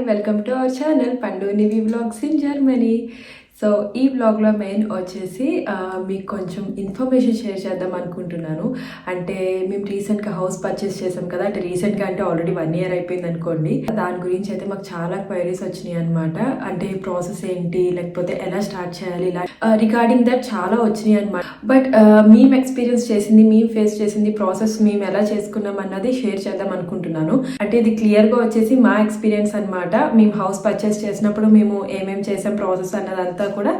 Welcome to our channel పండు నివి vlogs in Germany. So ఈ వ్లాగ్లో మెయిన్ వచ్చేసి మీకు కొంచెం ఇన్ఫర్మేషన్ షేర్ చేద్దాం అనుకుంటున్నాను. అంటే మేము రీసెంట్గా హౌస్ పర్చేస్ చేసాం కదా, అంటే రీసెంట్గా అంటే ఆల్రెడీ 1 year అయిపోయింది అనుకోండి. దాని గురించి అయితే మాకు చాలా క్వైరీస్ వచ్చినాయి అనమాట. అంటే ప్రాసెస్ ఏంటి, లేకపోతే ఎలా స్టార్ట్ చేయాలి, ఇలా రిగార్డింగ్ దట్ చాలా వచ్చినాయి అనమాట. బట్ మేము ఎక్స్పీరియన్స్ చేసింది, మేము ఫేస్ చేసింది, ప్రాసెస్ మేము ఎలా చేసుకున్నాం అన్నది షేర్ చేద్దాం అనుకుంటున్నాను. అంటే ఇది క్లియర్గా వచ్చేసి మా ఎక్స్పీరియన్స్ అనమాట. మేము హౌస్ పర్చేస్ చేసినప్పుడు మేము ఏమేమి చేసాం ప్రాసెస్ అన్నదంతా కూడా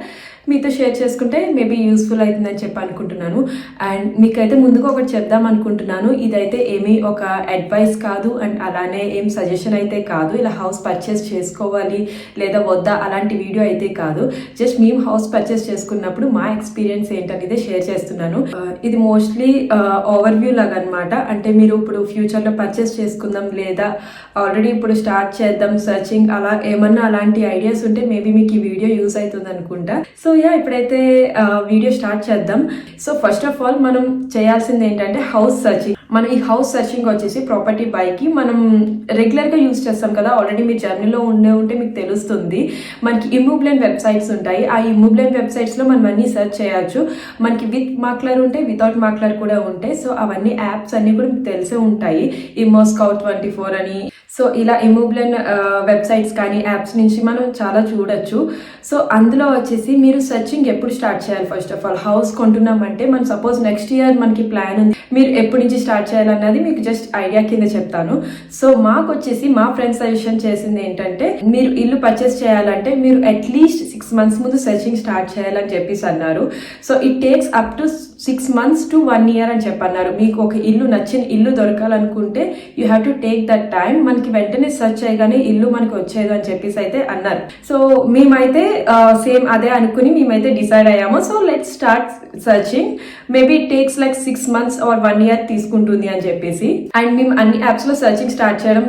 మీతో షేర్ చేసుకుంటే మేబీ యూస్ఫుల్ అవుతుందని చెప్పి అనుకుంటున్నాను. అండ్ మీకైతే ముందుగా ఒకటి చెప్దాం అనుకుంటున్నాను. ఇదైతే ఏమీ ఒక అడ్వైస్ కాదు అండ్ అలానే ఏం సజెషన్ అయితే కాదు. ఇలా హౌస్ పర్చేస్ చేసుకోవాలి లేదా వద్దా అలాంటి వీడియో అయితే కాదు. జస్ట్ మేము హౌస్ పర్చేస్ చేసుకున్నప్పుడు మా ఎక్స్పీరియన్స్ ఏంటనేది షేర్ చేస్తున్నాను. ఇది మోస్ట్లీ ఓవర్వ్యూ లాగా అనమాట. అంటే మీరు ఇప్పుడు ఫ్యూచర్లో పర్చేస్ చేసుకుందాం లేదా ఆల్రెడీ ఇప్పుడు స్టార్ట్ చేద్దాం సర్చింగ్ అలా ఏమన్నా అలాంటి ఐడియాస్ ఉంటే మేబీ మీకు ఈ వీడియో యూస్ అవుతుంది అనుకుంటా. సో ఇప్పుడైతే వీడియో స్టార్ట్ చేద్దాం. సో ఫస్ట్ ఆఫ్ ఆల్ మనం చేయాల్సింది ఏంటంటే హౌస్ సర్చింగ్. మనం ఈ హౌస్ సర్చింగ్ వచ్చేసి ప్రాపర్టీ బైకి మనం రెగ్యులర్గా యూజ్ చేస్తాం కదా. ఆల్రెడీ మీరు జర్నీలో ఉంటే మీకు తెలుస్తుంది. మనకి ఇమ్మూబ్లెన్ వెబ్సైట్స్ ఉంటాయి. ఆ ఇమ్మూబ్లెన్ వెబ్సైట్స్లో మనం అన్ని సెర్చ్ చేయొచ్చు. మనకి విత్ మాక్లర్ ఉంటాయి, వితౌట్ మాక్లర్ కూడా ఉంటాయి. సో అవన్నీ యాప్స్ అన్ని కూడా మీకు తెలిసే ఉంటాయి. ImmoScout24 అని. సో ఇలా ఇమ్మూబ్లెన్ వెబ్సైట్స్ కానీ యాప్స్ నుంచి మనం చాలా చూడొచ్చు. సో అందులో వచ్చేసి మీరు సర్చింగ్ ఎప్పుడు స్టార్ట్ చేయాలి? ఫస్ట్ ఆఫ్ ఆల్ హౌస్ కొంటున్నామంటే మనం సపోజ్ నెక్స్ట్ ఇయర్ మనకి ప్లాన్ ఉంది, మీరు ఎప్పటి నుంచి స్టార్ట్ చేయాలన్నది మీకు జస్ట్ ఐడియా కింద చెప్తాను. సో మాకు వచ్చేసి మా ఫ్రెండ్స్ సజెషన్ చేసింది ఏంటంటే మీరు ఇల్లు పర్చేస్ చేయాలంటే మీరు అట్లీస్ట్ 6 months ముందు సర్చింగ్ స్టార్ట్ చేయాలని చెప్పేసి అన్నారు. So it takes up to 6 months to 1 year అని చెప్పన్నారు. మీకు ఒక ఇల్లు నచ్చిన ఇల్లు దొరకాలనుకుంటే you have to take that time. మనకి వెంటనే సెర్చ్ చేయగానే ఇల్లు మనకి వచ్చేది అని చెప్పేసి అయితే అన్నారు. సో మేమైతే సేమ్ అదే అనుకుని మేమైతే డిసైడ్ అయ్యాము. So let's start searching. Maybe it takes like 6 months or 1 year తీసుకుంటుంది అని చెప్పేసి. అండ్ మేము అన్ని యాప్స్ లో సర్చింగ్ స్టార్ట్ చేయడం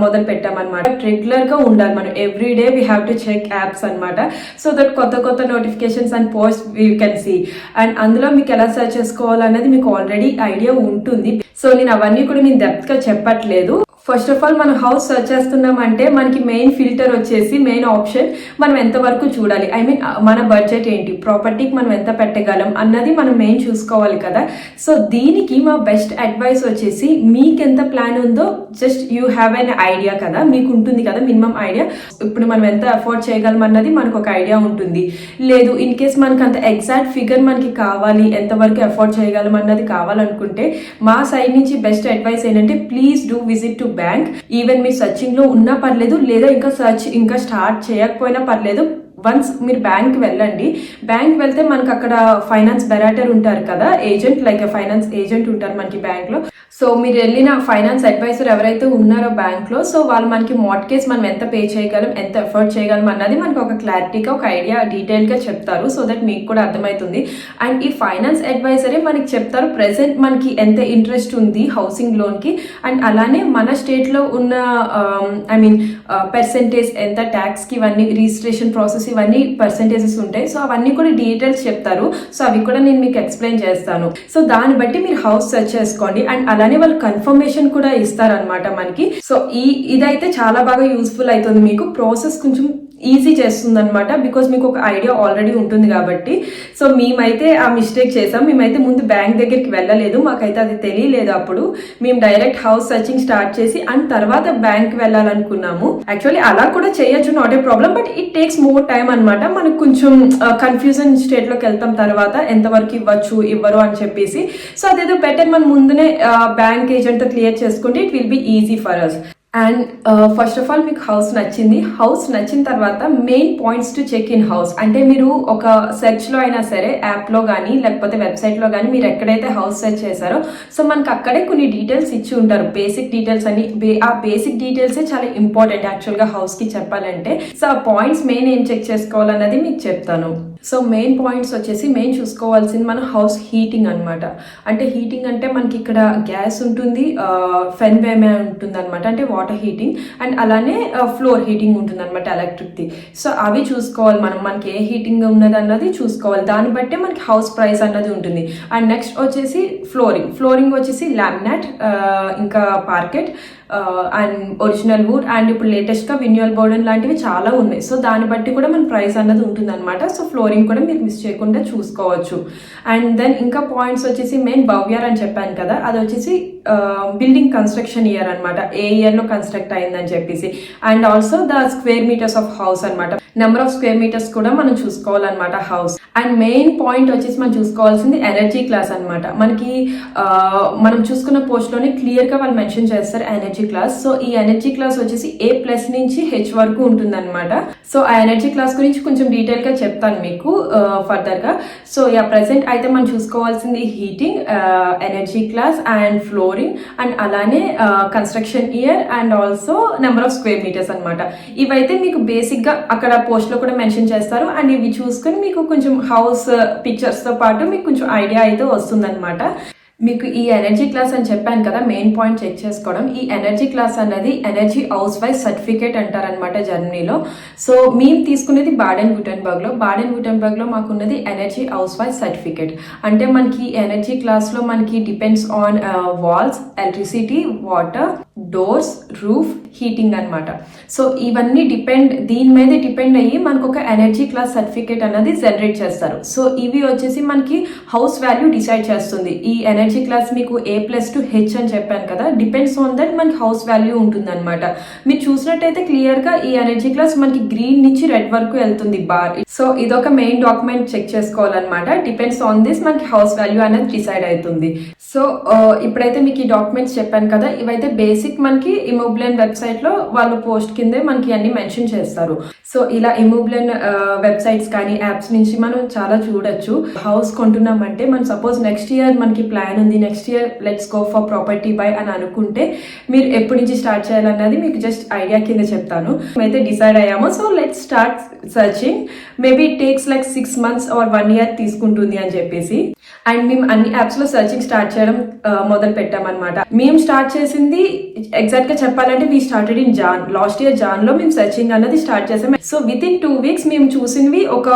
మొదలు పెట్టామన్నమాట. రెగ్యులర్ గా ఉండాలి మనం. Every day we have to check apps అనమాట. సో దట్ కొత్త notifications and post we can see. And అందులో మీకు ఎలా సెర్చ్ చేసుకోవాలనేది మీకు ఆల్రెడీ ఐడియా ఉంటుంది. సో నేను అవన్నీ కూడా నేను డెప్త్ గా చెప్పట్లేదు. ఫస్ట్ ఆఫ్ ఆల్ మనం హౌస్ సర్చ్ చేస్తున్నామంటే మనకి మెయిన్ ఫిల్టర్ వచ్చేసి మెయిన్ ఆప్షన్ మనం ఎంతవరకు చూడాలి, ఐ మీన్ మన బడ్జెట్ ఏంటి, ప్రాపర్టీకి మనం ఎంత పెట్టగలం అన్నది మనం మెయిన్ చూసుకోవాలి కదా. సో దీనికి మా బెస్ట్ అడ్వైస్ వచ్చేసి మీకు ఎంత ప్లాన్ ఉందో just you have an idea కదా, మీకు ఉంటుంది కదా మినిమం ఐడియా. ఇప్పుడు మనం ఎంత అఫోర్డ్ చేయగలం అన్నది మనకు ఒక ఐడియా ఉంటుంది. లేదు ఇన్ కేస్ మనకు అంత ఎగ్జాక్ట్ ఫిగర్ మనకి కావాలి, ఎంతవరకు అఫోర్డ్ చేయగలం అన్నది కావాలనుకుంటే మా సైడ్ నుంచి బెస్ట్ అడ్వైస్ ఏంటంటే please do visit to bank. Even మీరు సర్చింగ్ లో ఉన్నా పర్లేదు, లేదా ఇంకా స్టార్ట్ చేయకపోయినా పర్లేదు. వన్స్ మీరు బ్యాంక్ వెళ్ళండి. బ్యాంక్ వెళ్తే మనకు అక్కడ ఫైనాన్స్ బెరాటర్ ఉంటారు కదా, ఏజెంట్, లైక్ ఫైనాన్స్ ఏజెంట్ ఉంటారు మనకి బ్యాంక్ లో. సో మీరు వెళ్ళిన ఫైనాన్స్ అడ్వైజర్ ఎవరైతే ఉన్నారో బ్యాంక్ లో, సో వాళ్ళు మనకి మార్ట్గేజ్ మనం ఎంత పే చేయగలం, ఎంత ఎఫర్ట్ చేయగలం అన్నది మనకు ఒక క్లారిటీగా ఒక ఐడియా డీటెయిల్ గా చెప్తారు. సో దట్ మీకు కూడా అర్థమవుతుంది. అండ్ ఈ ఫైనాన్స్ అడ్వైజరే మనకి చెప్తారు ప్రెసెంట్ మనకి ఎంత ఇంట్రెస్ట్ ఉంది హౌసింగ్ లోన్ కి, అండ్ అలానే మన స్టేట్ లో ఉన్న ఐ మీన్ పర్సెంటేజ్ ఎంత, ట్యాక్స్ కి ఇవన్నీ రిజిస్ట్రేషన్ ప్రాసెస్ ఇవన్నీ పర్సెంటేజెస్ ఉంటాయి. సో అవన్నీ కూడా డీటెయిల్స్ చెప్తారు. సో అవి కూడా నేను మీకు ఎక్స్ప్లెయిన్ చేస్తాను. సో దాన్ని బట్టి మీరు హౌస్ సెర్చ్ చేసుకోండి. అండ్ అలానే వాళ్ళు కన్ఫర్మేషన్ కూడా ఇస్తారనమాట మనకి. సో ఇదైతే చాలా బాగా యూస్ఫుల్ అవుతుంది. మీకు ప్రాసెస్ కొంచెం ఈజీ చేస్తుంది అనమాట, బికాస్ మీకు ఒక ఐడియా ఆల్రెడీ ఉంటుంది కాబట్టి. సో మేమైతే ఆ మిస్టేక్ చేసాం. మేమైతే ముందు బ్యాంక్ దగ్గరికి వెళ్ళలేదు, మాకైతే అది తెలియలేదు. అప్పుడు మేము డైరెక్ట్ హౌస్ సర్చింగ్ స్టార్ట్ చేసి అండ్ తర్వాత బ్యాంక్ వెళ్ళాలనుకున్నాము. యాక్చువల్లీ అలా కూడా చేయొచ్చు, not a problem, but it takes more time అనమాట. మనకు కొంచెం కన్ఫ్యూజన్ స్టేట్ లోకి వెళ్తాం తర్వాత ఎంతవరకు ఇవ్వచ్చు ఇవ్వరు అని చెప్పేసి. సో అదేదో బెటర్ మనం ముందునే బ్యాంక్ ఏజెంట్ తో క్లియర్ చేసుకుంటే it will be easy for us. And first of all మీకు హౌస్ నచ్చింది. హౌస్ నచ్చిన తర్వాత main points to check in house. అంటే మీరు ఒక సెర్చ్ లో అయినా సరే, యాప్ లో కానీ లేకపోతే వెబ్సైట్ లో కానీ మీరు ఎక్కడైతే హౌస్ సెర్చ్ చేశారో సో మనకు అక్కడే కొన్ని డీటెయిల్స్ ఇచ్చి ఉంటారు, బేసిక్ డీటెయిల్స్ అని. ఆ బేసిక్ డీటెయిల్సే చాలా ఇంపార్టెంట్ యాక్చువల్ గా హౌస్ కి చెప్పాలంటే. సో ఆ పాయింట్స్ మెయిన్ ఏం చెక్ చేసుకోవాలన్నది మీకు చెప్తాను. సో మెయిన్ పాయింట్స్ వచ్చేసి మెయిన్ చూసుకోవాల్సింది మన హౌస్ హీటింగ్ అనమాట. అంటే హీటింగ్ అంటే మనకి ఇక్కడ గ్యాస్ ఉంటుంది, ఫెన్వేమే ఉంటుంది అనమాట, అంటే వాటర్ హీటింగ్. అండ్ అలానే ఫ్లోర్ హీటింగ్ ఉంటుంది అనమాట, ఎలక్ట్రిక్ది. సో అవి చూసుకోవాలి మనం, మనకి ఏ హీటింగ్ ఉన్నది అన్నది చూసుకోవాలి. దాన్ని బట్టే మనకి హౌస్ ప్రైస్ అన్నది ఉంటుంది. అండ్ నెక్స్ట్ వచ్చేసి ఫ్లోరింగ్ వచ్చేసి లామినేట్ ఇంకా parquet. And original wood and ఇప్పుడు లేటెస్ట్గా విన్యూల్ బోర్డన్ లాంటివి చాలా ఉన్నాయి. సో దాన్ని బట్టి కూడా మన ప్రైస్ అన్నది ఉంటుంది అనమాట. సో ఫ్లోరింగ్ కూడా మీరు మిస్ చేయకుండా చూసుకోవచ్చు. అండ్ దెన్ ఇంకా పాయింట్స్ వచ్చేసి మెయిన్ భవ్యార్ అని చెప్పాను కదా, అది వచ్చేసి బిల్డింగ్ కన్స్ట్రక్షన్ ఇయర్ అనమాట, ఏ ఇయర్లో కన్స్ట్రక్ట్ అయిందని చెప్పేసి. And also the square meters of house అనమాట, నెంబర్ ఆఫ్ స్క్వేర్ మీటర్స్ కూడా మనం చూసుకోవాలన్నమాట హౌస్. అండ్ మెయిన్ పాయింట్ వచ్చేసి మనం చూసుకోవాల్సింది ఎనర్జీ క్లాస్ అనమాట. మనకి మనం చూసుకున్న పోస్ట్లోనే క్లియర్గా వాళ్ళు మెన్షన్ చేస్తారు ఎనర్జీ క్లాస్. సో ఈ ఎనర్జీ క్లాస్ వచ్చేసి A+ నుంచి H వరకు ఉంటుందన్నమాట. సో ఆ ఎనర్జీ క్లాస్ గురించి కొంచెం డీటెయిల్గా చెప్తాను మీకు ఫర్దర్గా. సో ప్రెసెంట్ అయితే మనం చూసుకోవాల్సింది heating, energy class and flooring and అలానే construction year and also number of square metres అనమాట. ఇవైతే మీకు బేసిక్గా అక్కడ పోస్ట్లో కూడా మెన్షన్ చేస్తారు. అండ్ ఇవి చూసుకొని మీకు కొంచెం హౌస్ పిక్చర్స్తో పాటు మీకు కొంచెం ఐడియా అయితే వస్తుందన్నమాట. మీకు ఈ ఎనర్జీ క్లాస్ అని చెప్పాను కదా, మెయిన్ పాయింట్ చెక్ చేసుకోవడం. ఈ ఎనర్జీ క్లాస్ అనేది ఎనర్జీ హౌస్ వైజ్ సర్టిఫికేట్ అంటారనమాట జర్మనీలో. సో మేము తీసుకునేది బాడెన్ గుటెన్బర్గ్లో మాకున్నది ఎనర్జీ హౌస్ వైజ్ సర్టిఫికేట్. అంటే మనకి ఎనర్జీ క్లాస్లో మనకి depends on walls, electricity, water, doors, roof, heating అనమాట. సో ఇవన్నీ దీని మీద డిపెండ్ అయ్యి మనకు ఒక ఎనర్జీ క్లాస్ సర్టిఫికేట్ అనేది జనరేట్ చేస్తారు. సో ఇవి వచ్చేసి మనకి హౌస్ వాల్యూ డిసైడ్ చేస్తుంది. ఈ ఎనర్జీ క్లాస్ మీకు A+ to H అని చెప్పాను కదా, డిపెండ్స్ ఆన్ దట్ మనకి హౌస్ వాల్యూ ఉంటుంది అనమాట. మీరు చూసినట్టయితే క్లియర్ గా ఈ ఎనర్జీ క్లాస్ మనకి గ్రీన్ నుంచి రెడ్ వరకు వెళ్తుంది బార్. సో ఇదొక మెయిన్ డాక్యుమెంట్ చెక్ చేసుకోవాలన్నమాట. డిపెండ్స్ ఆన్ దిస్ మనకి హౌస్ వాల్యూ అనేది డిసైడ్ అవుతుంది. సో ఇప్పుడైతే మీకు ఈ డాక్యుమెంట్స్ చెప్పాను కదా, ఇవైతే బేసిక్ మనకి ఇమోబ్లెన్ వెబ్సైట్ లో వాళ్ళు పోస్ట్ కిందే మనకి అన్ని మెన్షన్ చేస్తారు. సో ఇలా ఇమోబ్లెన్ వెబ్సైట్స్ కానీ యాప్స్ నుంచి మనం చాలా చూడొచ్చు. హౌస్ కొంటున్నామంటే మనం సపోజ్ నెక్స్ట్ ఇయర్ మనకి ప్లాన్ ఉంది, next year let's go for property by అని అనుకుంటే మీరు ఎప్పటి నుంచి స్టార్ట్ చేయాలన్నది మీకు జస్ట్ ఐడియా కింద చెప్తాను. మేమైతే డిసైడ్ అయ్యాము. So let's start searching. Maybe it takes like 6 months or 1 year తీసుకుంటుంది అని చెప్పేసి. అండ్ మేము అన్ని యాప్స్ లో సర్చింగ్ స్టార్ట్ చేయడం మొదలు పెట్టామన్నమాట. మేము స్టార్ట్ చేసింది ఎగ్జాక్ట్ గా చెప్పాలంటే we started in last year Jan లో మేము సర్చింగ్ అనేది స్టార్ట్ చేసాము. సో విత్ ఇన్ 2 weeks మేము చూసినవి ఒక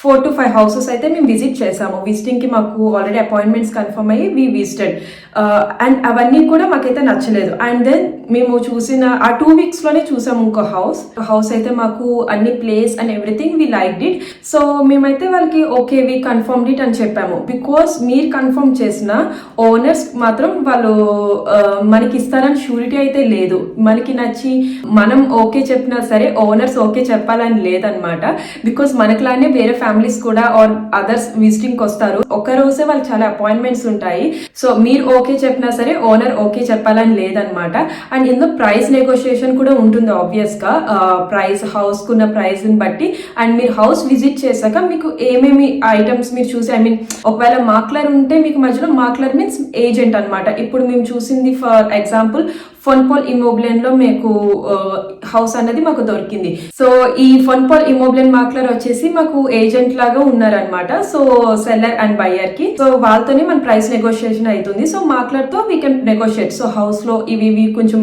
4 to 5 houses అయితే మేము విజిట్ చేసాము. విజిటింగ్ కి మాకు ఆల్రెడీ అపాయింట్మెంట్స్ కన్ఫర్మ్ అయ్యి వి విజిటెడ్. అండ్ అవన్నీ కూడా మాకైతే నచ్చలేదు. అండ్ దెన్ మేము చూసిన ఆ 2 weeks లోనే చూసాము ఇంకో హౌస్ అయితే మాకు అన్ని place and everything we liked it. So మేమైతే వాళ్ళకి ఓకే వి కన్ఫర్మ్డ్ ఇట్ అని చెప్పాము. బికాస్ మీరు కన్ఫర్మ్ చేసిన ఓనర్స్ మాత్రం వాళ్ళు మనకి ఇస్తారని షూరిటీ అయితే లేదు. మనకి నచ్చి మనం ఓకే చెప్పినా సరే ఓనర్స్ ఓకే చెప్పాలని లేదనమాట. బికాస్ మనకులానే వేరే ఫ్యామిలీస్ కూడా ఆర్ అదర్స్ విజిటింగ్ వస్తారు. ఒక రోజే వాళ్ళకి చాలా అపాయింట్మెంట్స్ ఉంటాయి. సో మీరు ఓకే చెప్పినా సరే ఓనర్ ఓకే చెప్పాలని లేదనమాట. అండ్ ఇందులో ప్రైస్ నెగోషియేషన్ కూడా ఉంటుంది ఆబ్వియస్ గా, ప్రైస్ హౌస్ కున్న ప్రైస్ ని బట్టి. అండ్ మీరు హౌస్ విజిట్ చేశాక మీకు ఏమేమి ఐటమ్స్ మీరు చూసి ఒకవేళ మాక్లర్ ఉంటే మీకు మధ్యలో మాక్లర్ మీన్స్ ఏజెంట్ అనమాట. ఇప్పుడు మేము చూసింది ఫర్ ఎగ్జాంపుల్ ఫన్పాల్ ఇమోబ్లెన్ లో మీకు హౌస్ అనేది మాకు దొరికింది. సో ఈ ఫన్పాల్ ఇమోబ్లెన్ మాక్లర్ వచ్చేసి మాకు ఏజెంట్ లాగా ఉన్నారనమాట. సో సెల్లర్ అండ్ బయ్యర్ కి సో వాళ్ళతోనే మన ప్రైస్ నెగోషియేషన్ అవుతుంది. సో మాక్లర్ తో we can negotiate. So house లో ఇవి కొంచెం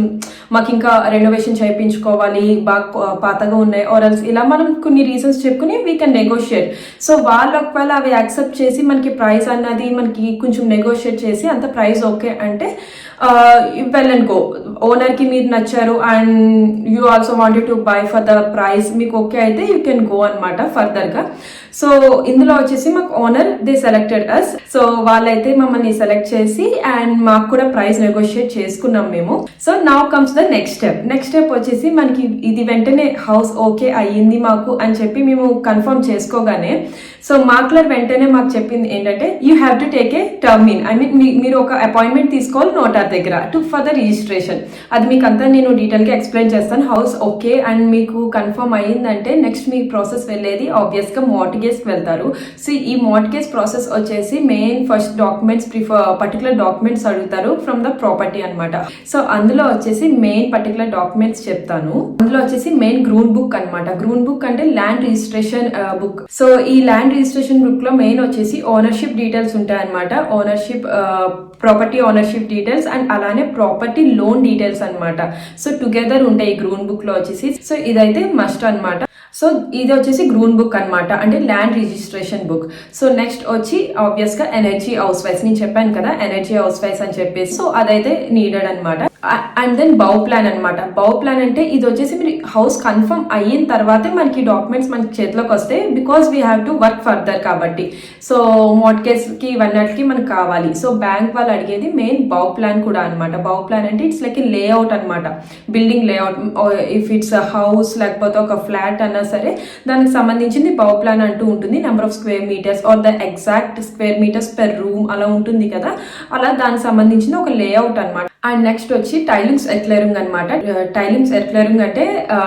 మాకు ఇంకా రెనోవేషన్ చేయించుకోవాలి, బాగా పాతగా ఉన్నాయి ఆర్ఎల్స్ ఇలా మనం కొన్ని రీజన్స్ చెప్పుకుని వీ కెన్ నెగోషియేట్. సో వాళ్ళు ఒకవేళ అవి యాక్సెప్ట్ చేసి మనకి ప్రైస్ అన్నది మనకి కొంచెం నెగోషియేట్ చేసి అంత ప్రైస్ ఓకే అంటే వెల్ అండ్ గో. ఓనర్ కి మీరు నచ్చారు and you also wanted to buy for the price మీకు ఓకే అయితే యూ కెన్ గో అనమాట ఫర్దర్ గా. సో ఇందులో వచ్చేసి మాకు owner they selected us. So వాళ్ళైతే మమ్మల్ని సెలెక్ట్ చేసి అండ్ మాకు కూడా ప్రైస్ నెగోషియేట్ చేసుకున్నాం మేము. So now comes the next step వచ్చేసి మనకి ఇది వెంటనే హౌస్ ఓకే అయ్యింది మాకు అని చెప్పి మేము కన్ఫర్మ్ చేసుకోగానే సో మాక్లర్ వెంటనే మాకు చెప్పింది ఏంటంటే you have to take a term in. I mean మీరు ఒక అపాయింట్మెంట్ తీసుకోవాలి నోటార్ దగ్గర టు ఫర్ ద రిజిస్ట్రేషన్. అది మీకు అంతా నేను డీటెయిల్గా ఎక్స్ప్లెయిన్ చేస్తాను. హౌస్ ఓకే అండ్ మీకు కన్ఫర్మ్ అయ్యిందంటే నెక్స్ట్ మీ ప్రాసెస్ వెళ్ళేది ఆబ్వియస్గా మార్ట్గేజ్కి వెళ్తారు. సో ఈ మార్ట్గేజ్ ప్రాసెస్ వచ్చేసి main first documents particular documents అడుగుతారు ఫ్రమ్ ద ప్రాపర్టీ అనమాట. సో అందులో వచ్చేసి మెయిన్ పర్టికులర్ డాక్యుమెంట్స్ చెప్తాను. అందులో వచ్చేసి మెయిన్ గ్రూన్ బుక్ అనమాట. గ్రూన్ బుక్ అంటే ల్యాండ్ రిజిస్ట్రేషన్ బుక్. సో ఈ ల్యాండ్ రిజిస్ట్రేషన్ బుక్ లో మెయిన్ వచ్చేసి ఓనర్షిప్ డీటెయిల్స్ ఉంటాయి అనమాట. Ownership property ownership details and అలానే ప్రాపర్టీ లోన్ డీటెయిల్స్ అనమాట. సో టుగెదర్ ఉంటాయి ఈ గ్రూన్ బుక్ లో వచ్చేసి. సో ఇదైతే మస్ట్ అనమాట. సో ఇది వచ్చేసి గ్రూన్ బుక్ అనమాట, అంటే land registration book. So next వచ్చి ఆబ్వియస్ గా ఎనర్జీ హౌస్ వైస్. నేను చెప్పాను కదా ఎనర్జీ హౌస్ వైస్ అని చెప్పేసి. సో అదైతే నీడెడ్ అనమాట. అండ్ దెన్ బౌ ప్లాన్ అనమాట. బౌ ప్లాన్ అంటే ఇది వచ్చేసి మీరు హౌస్ కన్ఫర్మ్ అయిన తర్వాతే మనకి డాక్యుమెంట్స్ మనకి చేతిలోకి వస్తాయి, because we have to work further కాబట్టి. సో మార్ట్గేజ్కి ఇవన్నటికి మనకు కావాలి. సో బ్యాంక్ వాళ్ళు అడిగేది మెయిన్ బౌ ప్లాన్ కూడా అనమాట. బౌ ప్లాన్ అంటే ఇట్స్ లైక్ లేఅవుట్ అనమాట, building layout. If it's house లేకపోతే ఒక ఫ్లాట్ అన్నా సరే దానికి సంబంధించింది బౌ ప్లాన్ అంటూ ఉంటుంది. Number of square meters or the exact square meters per room అలా ఉంటుంది కదా, అలా దానికి సంబంధించిన ఒక లేఅవుట్ అనమాట. అండ్ నెక్స్ట్ వచ్చి టైలింగ్స్ ఎర్క్లెరింగ్ అనమాట. టైలింగ్స్ ఎర్క్లెరింగ్ అంటే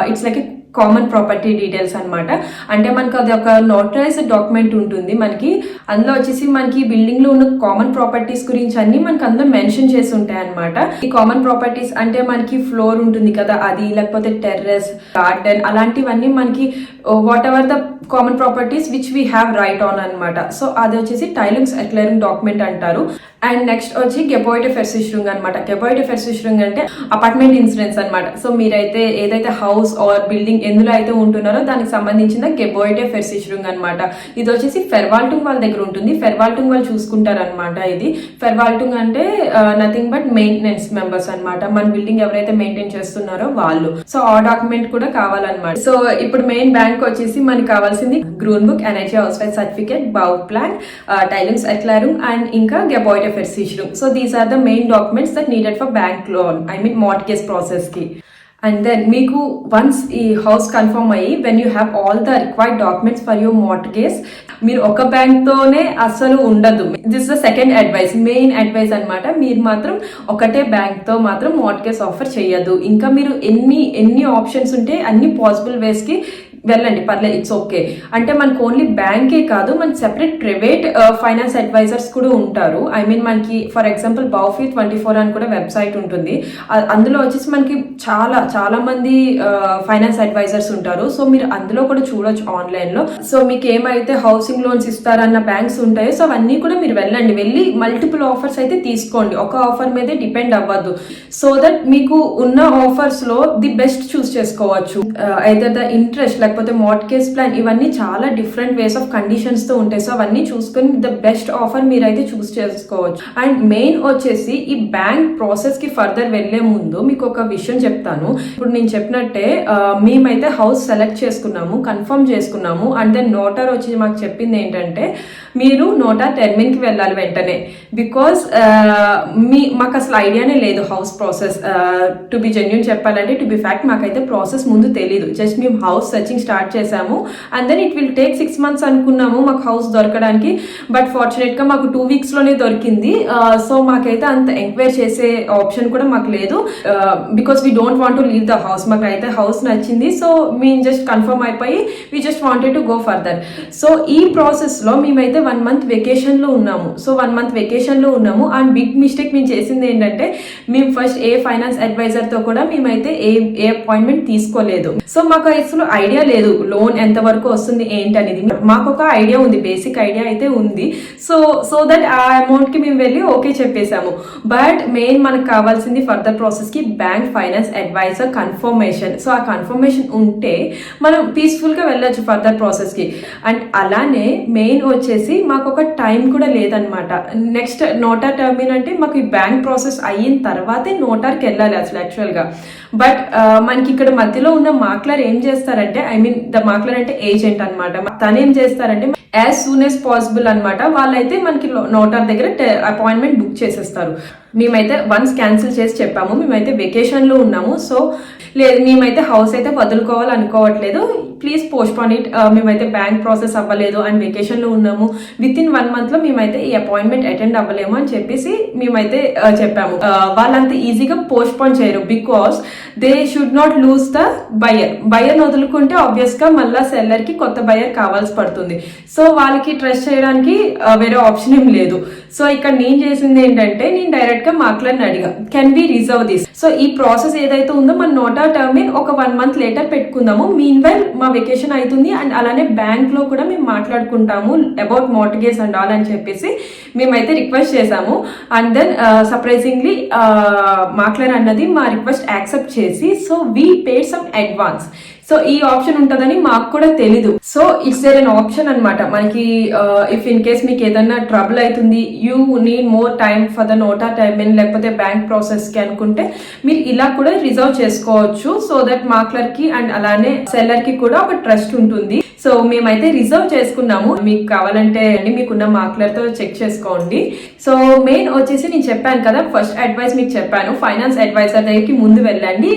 it's like common property details అనమాట. అంటే మనకు అది ఒక నోటరైజ్డ్ డాక్యుమెంట్ ఉంటుంది మనకి. అందులో వచ్చేసి మనకి బిల్డింగ్ లో ఉన్న కామన్ ప్రాపర్టీస్ గురించి అన్ని మనకి అందులో మెన్షన్ చేసి ఉంటాయి అనమాట. ఈ కామన్ ప్రాపర్టీస్ అంటే మనకి ఫ్లోర్ ఉంటుంది కదా అది, లేకపోతే టెర్రస్, గార్డెన్, అలాంటివన్నీ మనకి what ever the common properties which we have right on అనమాట. సో అది వచ్చేసి టైలింగ్స్ ఎర్క్లెరింగ్ డాక్యుమెంట్ అంటారు. అండ్ నెక్స్ట్ వచ్చి గెబోయిడే ఫెర్సిచ్hrung అనమాట. గెబోయిడే ఫెర్సిచ్hrung అంటే అపార్ట్మెంట్ ఇన్సూరెన్స్ అనమాట. సో మీరైతే ఏదైతే హౌస్ ఆర్ బిల్డింగ్ ఎందులో అయితే ఉంటున్నారో దానికి సంబంధించిన గెబోయిడే ఫెర్సిచ్hrung అనమాట. ఇది వచ్చేసి ఫెర్వాల్టుంగ్ వాళ్ళ దగ్గర ఉంటుంది. ఫెర్వాల్టుంగ్ వాళ్ళు చూసుకుంటారు అనమాట. ఇది ఫెర్వాల్టుంగ్ అంటే నథింగ్ బట్ మెయింటెనెన్స్ మెంబర్స్ అనమాట. మన బిల్డింగ్ ఎవరైతే మెయింటైన్ చేస్తున్నారో వాళ్ళు. సో ఆ డాక్యుమెంట్ కూడా కావాలన్నమాట. సో ఇప్పుడు మెయిన్ బ్యాంక్ వచ్చేసి మనకి కావాల్సింది గ్రూన్ బుక్, ఎనర్జీ హౌస్ వైజ్ సర్టిఫికేట్, బౌ ప్లాన్, టైలింగ్స్ ఎర్క్లెరింగ్ అండ్ ఇంకా గెబోయిడే ఫెర్సిచ్hrung. So these are the main documents that needed for bank loan, I mean mortgage process ki. And then మీకు వన్స్ ఈ హౌస్ కన్ఫర్మ్ అయ్యి when you have all the required documents for your mortgage, మీరు ఒక బ్యాంక్తోనే అసలు ఉండదు. This the second advice, main advice అనమాట. మీరు మాత్రం ఒకటే బ్యాంక్తో మాత్రం మార్ట్గేజ్ ఆఫర్ చేయొద్దు. ఇంకా మీరు ఎన్ని ఆప్షన్స్ ఉంటే అన్ని పాసిబుల్ వేస్కి వెళ్ళండి, పర్లేదు, ఇట్స్ ఓకే. అంటే మనకు ఓన్లీ బ్యాంకే కాదు, మనకి సెపరేట్ ప్రైవేట్ ఫైనాన్స్ అడ్వైజర్స్ కూడా ఉంటారు. ఐ మీన్ మనకి ఫర్ ఎగ్జాంపుల్ Bowfy24 అని కూడా వెబ్సైట్ ఉంటుంది. అందులో వచ్చేసి మనకి చాలా మంది ఫైనాన్స్ అడ్వైజర్స్ ఉంటారు. సో మీరు అందులో కూడా చూడొచ్చు ఆన్లైన్ లో. సో మీకు ఏమైతే హౌసింగ్ లోన్స్ ఇస్తారన్న బ్యాంక్స్ ఉంటాయో సో అవన్నీ కూడా మీరు వెళ్ళి మల్టిపుల్ ఆఫర్స్ అయితే తీసుకోండి. ఒక ఆఫర్ మీదే డిపెండ్ అవ్వద్దు. సో దట్ మీకు ఉన్న ఆఫర్స్ లో ది బెస్ట్ చూస్ చేసుకోవచ్చు. ఐదర్ ద ఇంట్రెస్ట్ లేకపోతే మార్ట్గేజ్ ప్లాన్, ఇవన్నీ చాలా డిఫరెంట్ వేస్ ఆఫ్ కండిషన్స్ తో ఉంటాయి. సో అవన్నీ చూసుకొని ద బెస్ట్ ఆఫర్ మీరైతే చూస్ చేసుకోవచ్చు. అండ్ మెయిన్ వచ్చేసి ఈ బ్యాంక్ ప్రాసెస్ కి ఫర్దర్ వెళ్లే ముందు మీకు ఒక విషయం చెప్తాను. ఇప్పుడు నేను చెప్పినట్టే మేమైతే హౌస్ సెలెక్ట్ చేసుకున్నాము, కన్ఫర్మ్ చేసుకున్నాము. అండ్ దెన్ నోటార్ వచ్చి మాకు చెప్పింది ఏంటంటే మీరు నోటార్ టెర్మిన్ కి వెళ్ళాలి వెంటనే. బికాస్ మాకు అసలు ఐడియానే లేదు house process. To be genuine చెప్పాలంటే, టు బి ఫ్యాక్ట్ మాకైతే ప్రాసెస్ ముందు తెలీదు. జస్ట్ మేము హౌస్ సర్చింగ్ స్టార్ట్ చేసాము and then it will take 6 months అనుకున్నాము మాకు హౌస్ దొరకడానికి. బట్ ఫార్చునేట్ గా మాకు 2 weeks లోనే దొరికింది. సో మాకైతే అంత ఎంక్వైరీ చేసే ఆప్షన్ కూడా మాకు లేదు. Because we don't want to leave the house. మాకైతే హౌస్ నచ్చింది. సో మేము జస్ట్ కన్ఫర్మ్ అయిపోయి we just wanted to go further. So ఈ ప్రాసెస్ లో మేమైతే 1 month వెకేషన్ లో ఉన్నాము. సో 1 month వెకేషన్ లో ఉన్నాము. అండ్ బిగ్ మిస్టేక్ మేము చేసింది ఏంటంటే మేము ఫస్ట్ ఏ ఫైనాన్స్ అడ్వైజర్ తో కూడా మేమైతే ఏ అపాయింట్మెంట్ తీసుకోలేదు. సో మాకు అసలు ఐడియా లేదు లోన్ ఎంత వరకు వస్తుంది ఏంటనేది. మాకు ఒక ఐడియా ఉంది, బేసిక్ ఐడియా అయితే ఉంది. సో దట్ ఆ అమౌంట్ కి మేము వెళ్ళి ఓకే చెప్పేసాము. బట్ మెయిన్ మనకు కావాల్సింది ఫర్దర్ ప్రాసెస్ కి bank finance adviser confirmation. So ఆ కన్ఫర్మేషన్ ఉంటే మనం పీస్ఫుల్ గా వెళ్ళొచ్చు ఫర్దర్ ప్రాసెస్ కి. అండ్ అలానే మెయిన్ వచ్చేసి మాకు ఒక టైం కూడా లేదనమాట. నెక్స్ట్ నోటార్ టర్మిన్ అంటే మాకు ఈ బ్యాంక్ ప్రాసెస్ అయిన తర్వాతే నోటార్కి వెళ్ళాలి అసలు యాక్చువల్ గా. బట్ మనకి ఇక్కడ మధ్యలో ఉన్న మాక్లర్ ఏం చేస్తారంటే, ఐ మీన్ ద మాక్లర్ అంటే ఏజెంట్ అనమాట. తను ఏం చేస్తారంటే యాజ్ సూన్ యాజ్ పాసిబుల్ అనమాట వాళ్ళైతే మనకి నోటార్ దగ్గర అపాయింట్మెంట్ బుక్ చేసేస్తారు. మేమైతే వన్స్ క్యాన్సిల్ చేసి చెప్పాము, మేమైతే వెకేషన్ లో ఉన్నాము. సో లేదు, మేమైతే హౌస్ అయితే వదులుకోవాలనుకోవట్లేదు, ప్లీజ్ పోస్ట్పోన్ ఇట్. మేమైతే బ్యాంక్ ప్రాసెస్ అవ్వలేదు అండ్ వెకేషన్ లో ఉన్నాము. విత్ ఇన్ 1 month లో మేమైతే ఈ అపాయింట్మెంట్ అటెండ్ అవ్వలేము అని చెప్పేసి మేమైతే చెప్పాము. వాళ్ళంత ఈజీగా పోస్ట్పోన్ చేయరు. Because they should not lose the buyer వదులుకుంటే ఆబ్వియస్ గా మళ్ళా సెల్లర్ కి కొత్త బయర్ కావాల్సి పడుతుంది. సో వాళ్ళకి ట్రస్ట్ చేయడానికి వేరే ఆప్షన్ ఏం లేదు. సో ఇక్కడ నేను చేసింది ఏంటంటే నేను డైరెక్ట్ గా మాక్లర్ని అడిగా, can be reserve this. So ఈ ప్రాసెస్ ఏదైతే ఉందో మన నోటార్ టర్మిన్ ఒక 1 month లేటర్ పెట్టుకుందాము. మీన్ వైల్ మా వెకేషన్ అవుతుంది అండ్ అలానే బ్యాంక్ లో కూడా మేము మాట్లాడుకుంటాము అబౌట్ మార్ట్గేజ్ అండ్ ఆల్ అని చెప్పేసి మేమైతే రిక్వెస్ట్ చేసాము. అండ్ దెన్ సర్ప్రైజింగ్లీ మాక్లర్ అన్నది మా రిక్వెస్ట్ యాక్సెప్ట్ చేసి so we paid some advance so ఈ ఆప్షన్ ఉంటుందని మాకు కూడా తెలీదు. So it's there an option అనమాట మనకి. ఇఫ్ ఇన్ కేస్ మీకు ఏదైనా ట్రబుల్ అవుతుంది, you need more time for the నోటా టైమింగ్ లేకపోతే బ్యాంక్ ప్రాసెస్ కి అనుకుంటే మీరు ఇలా కూడా రిజర్వ్ చేసుకోవచ్చు. సో దట్ మాక్లర్ కి అండ్ అలానే సెల్లర్ కి కూడా ఒక ట్రస్ట్ ఉంటుంది. సో మేమైతే రిజర్వ్ చేసుకున్నాము. మీకు కావాలంటే మీకున్న మాక్లర్ తో చెక్ చేసుకోండి. సో మెయిన్ వచ్చేసి నేను చెప్పాను కదా, ఫస్ట్ అడ్వైస్ మీకు చెప్పాను, ఫైనాన్స్ అడ్వైజర్ దగ్గరికి ముందు వెళ్ళండి.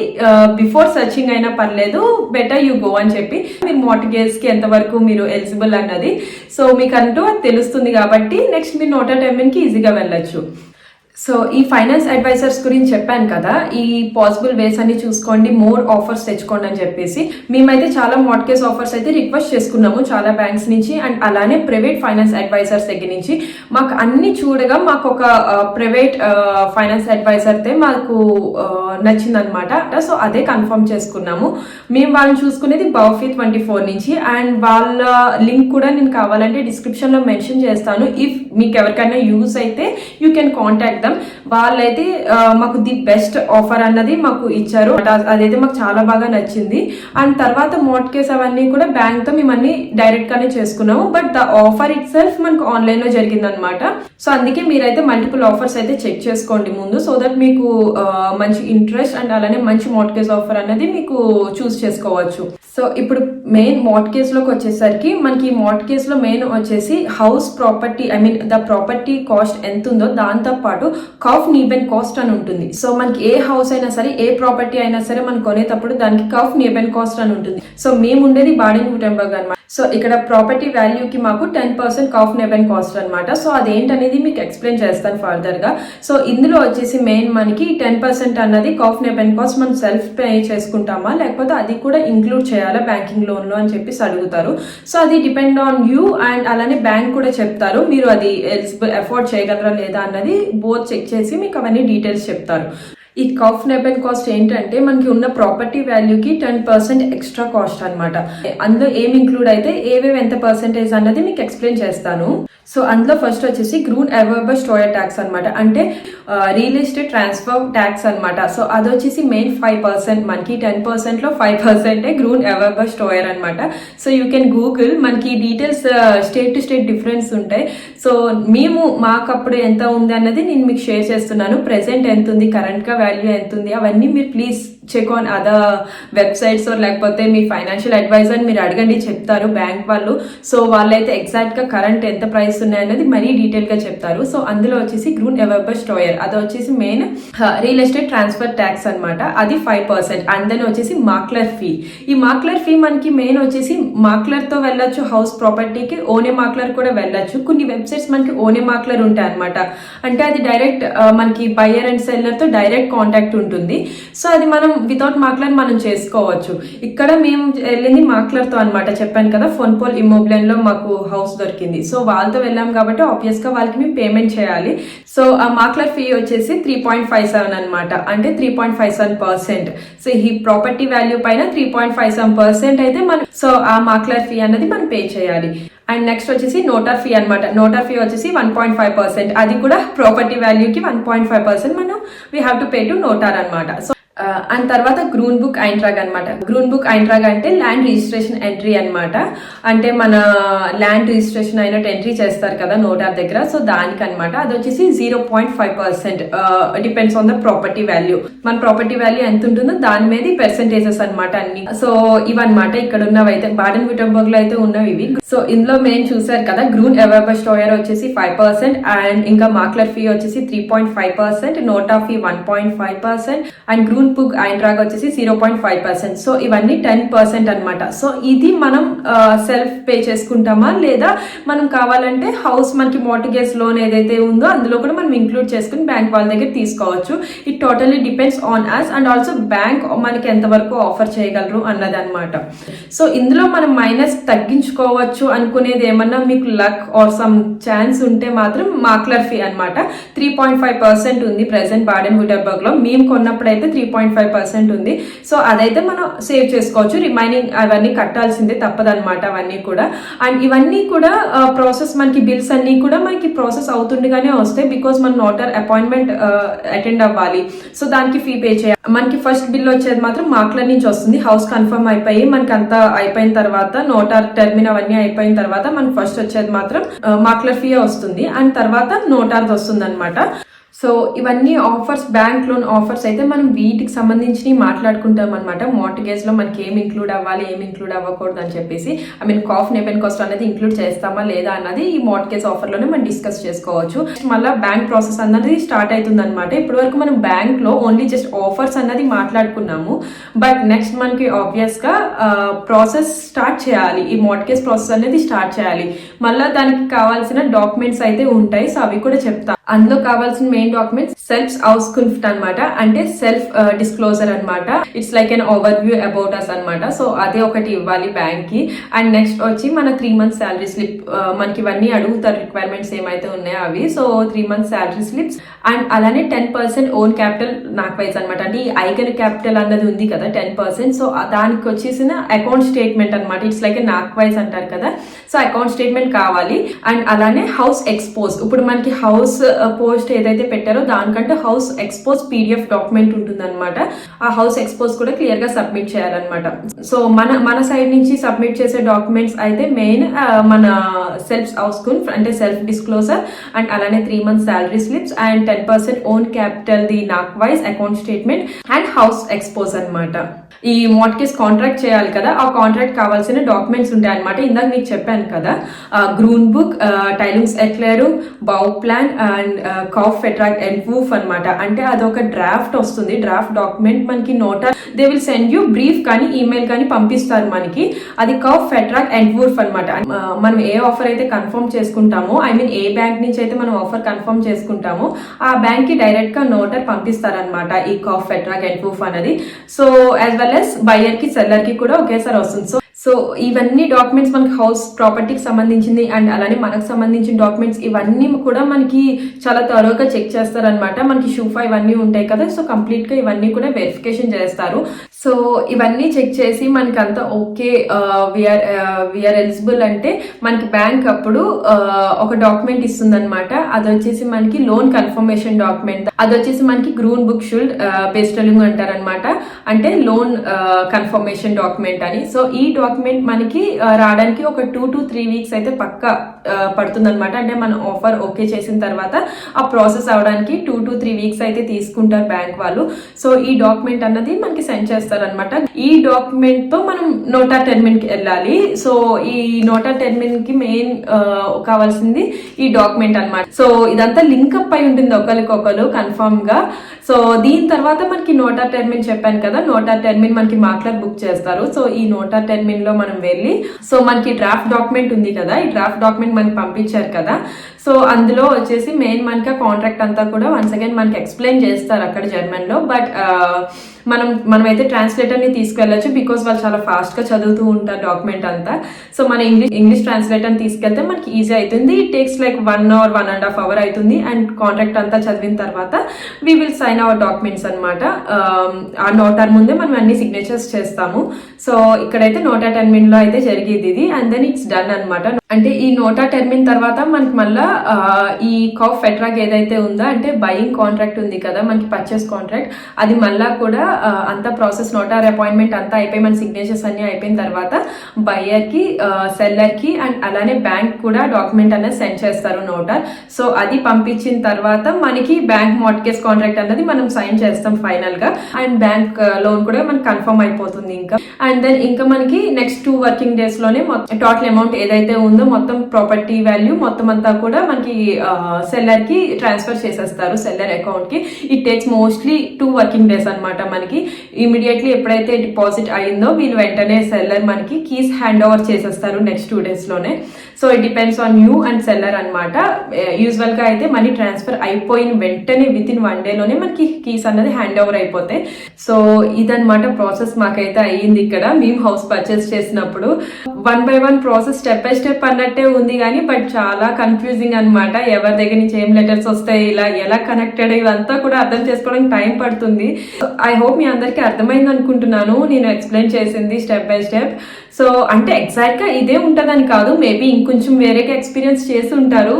బిఫోర్ సర్చింగ్ అయినా పర్లేదు, బెటర్ యూ గో అని చెప్పి మీరు మార్టిగేజ్ కి ఎంతవరకు మీరు ఎలిజిబుల్ అన్నది సో మీకు అంటూ తెలుస్తుంది. కాబట్టి నెక్స్ట్ మీరు నోటా టైమింగ్ కి ఈజీగా వెళ్ళొచ్చు. సో ఈ ఫైనాన్స్ అడ్వైజర్స్ గురించి చెప్పాను కదా, ఈ పాసిబుల్ వేస్ అన్ని చూసుకోండి, మోర్ ఆఫర్స్ తెచ్చుకోండి అని చెప్పేసి. మేమైతే చాలా మార్ట్గేజ్ ఆఫర్స్ అయితే రిక్వెస్ట్ చేసుకున్నాము చాలా బ్యాంక్స్ నుంచి అండ్ అలానే ప్రైవేట్ ఫైనాన్స్ అడ్వైజర్స్ దగ్గర నుంచి. మాకు అన్ని చూడగా మాకు ఒక ప్రైవేట్ ఫైనాన్స్ అడ్వైజర్తే మాకు నచ్చిందనమాట. సో అదే కన్ఫర్మ్ చేసుకున్నాము. మేము వాళ్ళని చూసుకునేది బఫీ 24 నుంచి అండ్ వాళ్ళ లింక్ కూడా నేను కావాలంటే డిస్క్రిప్షన్ లో మెన్షన్ చేస్తాను. ఇఫ్ మీకు ఎవరికైనా యూజ్ అయితే యూ కెన్ కాంటాక్ట్ దమ్. వాళ్ళైతే మాకు ది బెస్ట్ ఆఫర్ అన్నది మాకు ఇచ్చారు. అదైతే మాకు చాలా బాగా నచ్చింది. అండ్ తర్వాత మార్ట్గేజ్ అవన్నీ కూడా బ్యాంక్ తో మేము అన్ని డైరెక్ట్ గానే చేసుకున్నాము. But the offer it self మనకు ఆన్లైన్ లో జరిగింది అనమాట. సో అందుకే మీరైతే మల్టిపుల్ ఆఫర్స్ అయితే చెక్ చేసుకోండి ముందు, సో దట్ మీకు మంచి ఇంట్రెస్ట్ అండ్ అలానే మంచి మార్ట్గేజ్ ఆఫర్ అనేది మీకు చూస్ చేసుకోవచ్చు. సో ఇప్పుడు మెయిన్ మార్ట్గేజ్ లోకి వచ్చేసరికి మనకి మార్ట్గేజ్ లో మెయిన్ వచ్చేసి house property the property cost ఎంత ఉందో దాంతో పాటు కాఫ్ నీబెన్ కాస్ట్ అని ఉంటుంది. సో మనకి ఏ హౌస్ అయినా సరే, ఏ ప్రాపర్టీ అయినా సరే మనం కొనేటప్పుడు దానికి కాఫ్ నీబెన్ కాస్ట్ అని ఉంటుంది. సో మేము ఉండేది బాడెన్-württemberg అనమాట. సో ఇక్కడ ప్రాపర్టీ వాల్యూకి మాకు 10% కాఫ్ నెబెన్ కాస్ట్ అనమాట. సో అదేంటనేది మీకు ఎక్స్ప్లెయిన్ చేస్తాను ఫర్దర్ గా. సో ఇందులో వచ్చేసి మెయిన్ మనకి 10% అన్నది కాఫ్ నెబెన్ కాస్ట్ మనం సెల్ఫ్ పే చేసుకుంటామా లేకపోతే అది కూడా ఇంక్లూడ్ చేయాలా బ్యాంకింగ్ లోన్ లో అని చెప్పేసి అడుగుతారు. సో అది డిపెండ్ ఆన్ యూ అండ్ అలానే బ్యాంక్ కూడా చెప్తారు మీరు అది ఎలిజిబుల్ అఫోర్డ్ చేయగలరా లేదా అన్నది బోత్ చెక్ చేసి మీకు అవన్నీ డీటెయిల్స్ చెప్తారు. ఈ కాఫ్ నెబెన్ కాస్ట్ ఏంటంటే మనకి ఉన్న ప్రాపర్టీ వాల్యూకి 10% ఎక్స్ట్రా కాస్ట్ అనమాట. అందులో ఏమి ఇంక్లూడ్ అయితే ఏవేవి ఎంత పర్సెంటేజ్ అన్నది మీకు ఎక్స్ప్లెయిన్ చేస్తాను. సో అందులో ఫస్ట్ వచ్చేసి గ్రూన్ ఎవర్బర్ స్టోయర్ ట్యాక్స్ అనమాట, అంటే రియల్ ఎస్టేట్ ట్రాన్స్ఫర్ ట్యాక్స్ అనమాట. సో అది వచ్చేసి మెయిన్ 5%, మనకి 10% లో 5% గ్రూన్ ఎవర్బర్ స్టోయర్ అనమాట. సో యూ కెన్ గూగుల్, మనకి details state to state difference ఉంటాయి. సో మాకప్పుడు ఎంత ఉంది అన్నది నేను మీకు షేర్ చేస్తున్నాను. ప్రెసెంట్ ఎంత ఉంది, కరెంట్ గా వాల్యూ ఎంత ఉంది, అవన్నీ మీరు please check on other websites లేకపోతే మీ ఫైనాన్షియల్ అడ్వైజర్ మీరు అడగండి, చెప్తారు బ్యాంక్ వాళ్ళు. సో వాళ్ళైతే ఎగ్జాక్ట్ గా కరెంట్ ఎంత ప్రైస్ ఉన్నాయన్నది మరీ డీటెయిల్ గా చెప్తారు. సో అందులో వచ్చేసి గ్రూన్ ఎవర్బర్ స్టోయర్ అది వచ్చేసి main real estate transfer tax అనమాట, అది 5%. అండ్ దెన్ వచ్చేసి మాక్లర్ ఫీ. ఈ మాక్లర్ ఫీ మనకి మెయిన్ వచ్చేసి మాక్లర్ తో వెళ్ళొచ్చు హౌస్ ప్రాపర్టీకి, ఓనే మాక్లర్ కూడా వెళ్ళొచ్చు. కొన్ని వెబ్సైట్స్ మనకి ఓనే మాక్లర్ ఉంటాయి అనమాట, అంటే అది డైరెక్ట్ మనకి బయ్యర్ అండ్ సెల్లర్ తో డైరెక్ట్ కాంటాక్ట్ ఉంటుంది. సో అది మనం వితౌట్ మాక్లర్ మనం చేసుకోవచ్చు. ఇక్కడ మేము వెళ్ళింది మాక్లర్ తో అనమాట, చెప్పాను కదా ఫోన్పోల్ ఇమ్మోబ్లెన్ లో మాకు హౌస్ దొరికింది. సో వాళ్ళతో వెళ్ళాం కాబట్టి ఆబ్వియస్ గా వాళ్ళకి మేము పేమెంట్ చేయాలి. సో ఆ మాక్లర్ ఫీ వచ్చేసి 3.57 అనమాట, అంటే 3.57%. సో ఈ ప్రాపర్టీ వాల్యూ పైన 3.57% అయితే మనం సో ఆ మాక్లర్ ఫీ అన్నది మనం పే చేయాలి. అండ్ నెక్స్ట్ వచ్చేసి నోటార్ ఫీ అనమాట. నోటార్ ఫీ వచ్చేసి 1.5%, అది కూడా ప్రాపర్టీ వాల్యూకి 1.5% మనం we have to pay to నోటార్ అనమాట. సో అండ్ తర్వాత గ్రూన్ బుక్ ఐంట్రాగ్ అనమాట. గ్రూన్ బుక్ ఐంట్రాగ్ అంటే ల్యాండ్ రిజిస్ట్రేషన్ ఎంట్రీ అనమాట, అంటే మన ల్యాండ్ రిజిస్ట్రేషన్ అయినట్టు ఎంట్రీ చేస్తారు కదా నోటార్ దగ్గర. సో దానికి అనమాట అది వచ్చేసి 0.5%, depends on the property value. మన ప్రాపర్టీ వాల్యూ ఎంత ఉంటుందో దాని మీద పర్సెంటేజెస్ అనమాట అన్ని. సో ఇవన్నమాట ఇక్కడ ఉన్నవి అయితే బాడెన్-württemberg లో అయితే ఉన్నవి ఇవి. సో ఇందులో మేము చూసారు కదా గ్రూన్ ఎవర్బర్ స్టోయర్ వచ్చేసి 5% అండ్ ఇంకా మాక్లర్ ఫీ వచ్చేసి 3.5%, నోటా ఫీ 1.5% అండ్ గ్రూన్ బుక్ ఐంట్రాగ్ వచ్చేసి 0.5%. సో ఇవన్నీ 10% అనమాట. సో ఇది మనం సెల్ఫ్ పే చేసుకుంటామా లేదా మనం కావాలంటే హౌస్ మనకి మార్టిగేజ్ లోన్ ఏదైతే ఉందో అందులో కూడా మనం ఇంక్లూడ్ చేసుకుని బ్యాంక్ వాళ్ళ దగ్గర తీసుకోవచ్చు. It totally depends on us and also bank మనకి ఎంతవరకు ఆఫర్ చేయగలరు అన్నది అనమాట. సో ఇందులో మనం మైనస్ తగ్గించుకోవచ్చు అనుకునేది ఏమన్నా మీకు లక్ ఆర్ సమ్ ఛాన్స్ ఉంటే మాత్రం మాక్లర్ ఫీ అనమాట 3.5% ఉంది ప్రెసెంట్ బాడెన్-württemberg లో. మేము కొన్నప్పుడైతే 3.5% 3.5% ఉంది. సో అదైతే మనం సేవ్ చేసుకోవచ్చు. రిమైనింగ్ అవన్నీ కట్టాల్సిందే తప్పదన్నమాట అవన్నీ కూడా. అండ్ ఇవన్నీ కూడా ప్రాసెస్ మనకి బిల్స్ అన్ని కూడా మనకి ప్రాసెస్ అవుతుండగానే వస్తాయి. బికాస్ మన నోటార్ అపాయింట్మెంట్ అటెండ్ అవ్వాలి. సో దానికి ఫీ పే చేయాలి. మనకి ఫస్ట్ బిల్ వచ్చేది మాత్రం మాక్లర్ నుంచి వస్తుంది. హౌస్ కన్ఫర్మ్ అయిపోయి మనకి అంతా అయిపోయిన తర్వాత నోటార్ టర్మిన్ అవన్నీ అయిపోయిన తర్వాత మనకి ఫస్ట్ వచ్చేది మాత్రం మాక్లర్ ఫీ వస్తుంది. అండ్ తర్వాత నోటార్ వస్తుంది అనమాట. సో ఇవన్నీ ఆఫర్స్, బ్యాంక్ లోన్ ఆఫర్స్ అయితే మనం వీటికి సంబంధించి మాట్లాడుకుంటాం అనమాట. మార్టిగేజ్ లో మనకి ఏం ఇంక్లూడ్ అవ్వాలి, ఏం ఇంక్లూడ్ అవ్వకూడదు అని చెప్పేసి, ఐ మీన్ కాఫ్ నెపెన్ కాస్ట్ అనేది ఇంక్లూడ్ చేస్తామా లేదా అన్నది ఈ మార్టిగేజ్ ఆఫర్ లోనే మనం డిస్కస్ చేసుకోవచ్చు. మళ్ళీ బ్యాంక్ ప్రాసెస్ అన్నది స్టార్ట్ అవుతుంది అనమాట. ఇప్పటి వరకు మనం బ్యాంక్ లో ఓన్లీ జస్ట్ ఆఫర్స్ అన్నది మాట్లాడుకున్నాము. బట్ నెక్స్ట్ మనకి ఆబ్వియస్ గా ప్రాసెస్ స్టార్ట్ చేయాలి. ఈ మార్టిగేజ్ ప్రాసెస్ అనేది స్టార్ట్ చేయాలి. మళ్ళీ దానికి కావాల్సిన డాక్యుమెంట్స్ అయితే ఉంటాయి. సో అవి కూడా చెప్తా. అందులో కావాల్సిన మెయిన్ డాక్యుమెంట్స్ సెల్ఫ్ అవుస్కున్ఫ్ట్ అనమాట. అంటే సెల్ఫ్ డిస్క్లోజర్ అనమాట. It's like an overview about us అనమాట. సో అదే ఒకటి ఇవ్వాలి బ్యాంక్ కి. అండ్ నెక్స్ట్ వచ్చి మన 3 months శాలరీ స్లిప్. మనకి ఇవన్నీ అడుగుతారు, రిక్వైర్మెంట్స్ ఏమైతే ఉన్నాయో అవి. So 3 months salary slips and అలానే 10% ఓన్ క్యాపిటల్ నాకు వైజ్ అనమాట. అంటే ఈ ఐగన్ క్యాపిటల్ అన్నది ఉంది కదా 10%. సో దానికి వచ్చేసిన అకౌంట్ స్టేట్మెంట్ అనమాట. ఇట్స్ లైక్ నాక్ వైజ్ అంటారు కదా. సో అకౌంట్ స్టేట్మెంట్ కావాలి. అండ్ అలానే హౌస్ ఎక్స్పోజ్. ఇప్పుడు మనకి హౌస్ పోస్ట్ ఏదైతే పెట్టారో దానికంటే హౌస్ ఎక్స్పోజ్ PDF డాక్యుమెంట్ ఉంటుంది అనమాట. ఆ హౌస్ ఎక్స్పోజ్ కూడా క్లియర్ గా సబ్మిట్ చేయాలన్నమాట. సో మన సైడ్ నుంచి సబ్మిట్ చేసే డాక్యుమెంట్స్ అయితే మెయిన్ మన సెల్ఫ్ అవుస్కున్ఫ్ట్ అంటే సెల్ఫ్ డిస్క్లోజర్ అండ్ అలానే 3 months salary slips and 10% own capital ది నాక్ వైజ్ account statement and house expose అనమాట. ఈ మార్టిగేజ్ కాంట్రాక్ట్ చేయాలి కదా, ఆ కాంట్రాక్ట్ కావాల్సిన డాక్యుమెంట్స్ ఉంటాయి అనమాట. ఇందాక మీకు చెప్పాను కదా, గ్రూన్ బుక్, టైలింగ్స్ ఎక్లేరు, బౌ ప్లాన్ అండ్ కాఫ్ ఫెట్రాక్ అండ్ వూఫ్ అనమాట. అంటే అదొక డ్రాఫ్ట్ వస్తుంది. డ్రాఫ్ట్ డాక్యుమెంట్ మనకి నోటార్ దే విల్ సెండ్ యూ బ్రీఫ్ కానీ ఈమెయిల్ కానీ పంపిస్తారు మనకి. అది కాఫ్ ఫెట్రాక్ అండ్ వూఫ్ అనమాట. మనం ఏ ఆఫర్ అయితే కన్ఫర్మ్ చేసుకుంటామో, ఐ మీన్ ఏ బ్యాంక్ నుంచి అయితే మనం ఆఫర్ కన్ఫర్మ్ చేసుకుంటామో ఆ బ్యాంక్ కి డైరెక్ట్ గా నోటార్ పంపిస్తారనమాట ఈ కాఫ్ ఫెట్రాక్ అండ్ వూఫ్ అనేది. So as well as buyer కి సెల్లర్ కి కూడా ఒకేసారి వస్తుంది. సో ఇవన్నీ డాక్యుమెంట్స్ మనకి హౌస్ ప్రాపర్టీకి సంబంధించింది అండ్ అలానే మనకు సంబంధించిన డాక్యుమెంట్స్ ఇవన్నీ కూడా మనకి చాలా త్వరగా చెక్ చేస్తారనమాట. మనకి షూఫా ఇవన్నీ ఉంటాయి కదా. సో కంప్లీట్ గా ఇవన్నీ కూడా వెరిఫికేషన్ చేస్తారు. సో ఇవన్నీ చెక్ చేసి మనకి అంతా ఓకే వీఆర్ ఎలిజిబుల్ అంటే మనకి బ్యాంక్ అప్పుడు ఒక డాక్యుమెంట్ ఇస్తుంది అనమాట. అది వచ్చేసి మనకి లోన్ కన్ఫర్మేషన్ డాక్యుమెంట్. అది వచ్చేసి మనకి గ్రూన్ బుక్ షుల్డ్ బేస్టలింగ్ అంటారనమాట. అంటే లోన్ కన్ఫర్మేషన్ డాక్యుమెంట్ అని. సో ఈ డాక్యుమెంట్ మనకి రావడానికి ఒక 2 to 3 weeks అయితే పక్కా పడుతుంది అనమాట. అంటే మనం ఆఫర్ ఓకే చేసిన తర్వాత ఆ ప్రాసెస్ అవడానికి 2 to 3 weeks అయితే తీసుకుంటారు బ్యాంక్ వాళ్ళు. సో ఈ డాక్యుమెంట్ అన్నది మనకి సెండ్ చేస్తారు అనమాట. ఈ డాక్యుమెంట్ తో మనం నోటార్ టెర్మిన్ కి వెళ్ళాలి. సో ఈ నోటార్ టెర్మిన్ కి మెయిన్ కావాల్సింది ఈ డాక్యుమెంట్ అనమాట. సో ఇదంతా లింక్అప్ అయి ఉంటుంది ఒకరికొకరు కన్ఫర్మ్ గా. సో దీని తర్వాత మనకి నోటార్ టెర్మిన్ చెప్పాను కదా, నోటార్ టెర్మిన్ మనకి మాక్లర్ బుక్ చేస్తారు. సో ఈ నోటార్ టెర్మిన్ లో మనం వెళ్ళి, సో మనకి డ్రాఫ్ట్ డాక్యుమెంట్ ఉంది కదా, ఈ డ్రాఫ్ట్ డాక్యుమెంట్ మనకి పంపించారు కదా. సో అందులో వచ్చేసి మెయిన్ మనకి కాంట్రాక్ట్ అంతా కూడా వన్స్ అగైన్ మనకి ఎక్స్ప్లెయిన్ చేస్తారు అక్కడ జర్మన్ లో. బట్ మనమైతే ట్రాన్స్లేటర్ ని తీసుకెళ్ళచ్చు. బికాస్ వాళ్ళు చాలా ఫాస్ట్ గా చదువుతూ ఉంటారు డాక్యుమెంట్ అంతా. సో మన ఇంగ్లీష్ ట్రాన్స్లేటర్ తీసుకెళ్తే మనకి ఈజీ అవుతుంది. It takes like 1 or 1.5 hours అవుతుంది. అండ్ కాంట్రాక్ట్ అంతా చదివిన తర్వాత we will sign our documents అనమాట. ఆ నోటార్ ముందే మనం అన్ని సిగ్నేచర్స్ చేస్తాము. సో ఇక్కడైతే నోటార్ టెర్మిన్ లో అయితే జరిగేది ఇది. అండ్ దెన్ ఇట్స్ డన్ అనమాట. అంటే ఈ నోటార్ టెర్మిన్ తర్వాత మనకి మళ్ళా ఈ కాఫ్ ఫెట్రాక్ ఏదైతే ఉందో అంటే బయింగ్ కాంట్రాక్ట్ ఉంది కదా మనకి, పర్చేస్ కాంట్రాక్ట్, అది మళ్ళా కూడా అంతా ప్రాసెస్ నోటార్ అపాయింట్మెంట్ అంతా అయిపోయి మన సిగ్నేచర్స్ అన్ని అయిపోయిన తర్వాత బయ్యర్ కి సెల్లర్ కి అండ్ అలానే బ్యాంక్ కూడా డాక్యుమెంట్ అనేది సెండ్ చేస్తారు నోటార్. సో అది పంపించిన తర్వాత మనకి బ్యాంక్ మార్టిగేజ్ కాంట్రాక్ట్ అనేది మనం సైన్ చేస్తాం ఫైనల్ గా. అండ్ బ్యాంక్ లోన్ కూడా మనకి కన్ఫర్మ్ అయిపోతుంది ఇంకా. అండ్ దెన్ ఇంకా మనకి నెక్స్ట్ 2 working days లోనే టోటల్ అమౌంట్ ఏదైతే ఉందో మొత్తం ప్రాపర్టీ వాల్యూ మొత్తం అంతా కూడా మనకి సెల్లర్ కి ట్రాన్స్ఫర్ చేసేస్తారు సెల్లర్ అకౌంట్ కి. It takes mostly 2 working days అనమాట. మనకి ఇమీడియట్లీ ఎప్పుడైతే డిపాజిట్ అయిందో వీళ్ళు వెంటనే సెల్లర్ మనకి కీస్ హ్యాండ్ ఓవర్ చేసేస్తారు నెక్స్ట్ 2 days లోనే. So it depends on you and seller అనమాట. యూజువల్ గా అయితే మనీ ట్రాన్స్ఫర్ అయిపోయిన వెంటనే విత్ ఇన్ 1 డేలోనే మనకి కీస్ అన్నది హ్యాండ్ ఓవర్ అయిపోతాయి. సో ఇదనమాట ప్రాసెస్ మాకైతే అయ్యింది ఇక్కడ మేము హౌస్ పర్చేస్ చేసినప్పుడు. 1 by 1 process step by step అన్నట్టే ఉంది కానీ బట్ చాలా కన్ఫ్యూజింగ్ అనమాట. ఎవరి దగ్గర నుంచి ఏం లెటర్స్ వస్తాయి, ఇలా ఎలా కనెక్టెడ్, ఇవంతా కూడా అర్థం చేసుకోవడానికి టైం పడుతుంది. ఐ హోప్ మీ అందరికీ అర్థమైంది అనుకుంటున్నాను నేను ఎక్స్ప్లెయిన్ చేసింది స్టెప్ బై స్టెప్. సో అంటే ఎగ్జాక్ట్ గా ఇదే ఉంటదని కాదు, మేబీ ఇంకొంచెం వేరేగా ఎక్స్పీరియన్స్ చేసి ఉంటారు,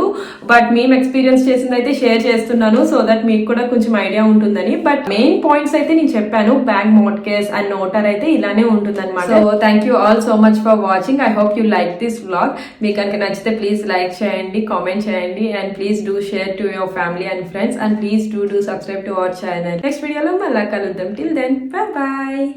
బట్ మేము ఎక్స్పీరియన్స్ చేసింది అయితే షేర్ చేస్తున్నాను సో దట్ మీకు కూడా కొంచెం ఐడియా ఉంటుందని. బట్ మెయిన్ పాయింట్స్ అయితే నేను చెప్పాను. బ్యాంక్ మోర్ట్గేజ్ అండ్ నోటర్ అయితే ఇలానే ఉంటుంది అనమాట. So thank you all so much for watching. I hope you like this vlog. మీకు కనుక నచ్చితే ప్లీజ్ లైక్ చేయండి, కామెంట్ చేయండి and please do share to your family and friends and please do subscribe to our channel. Next వీడియోలో మళ్ళీ కలుద్దాం. Till then bye bye.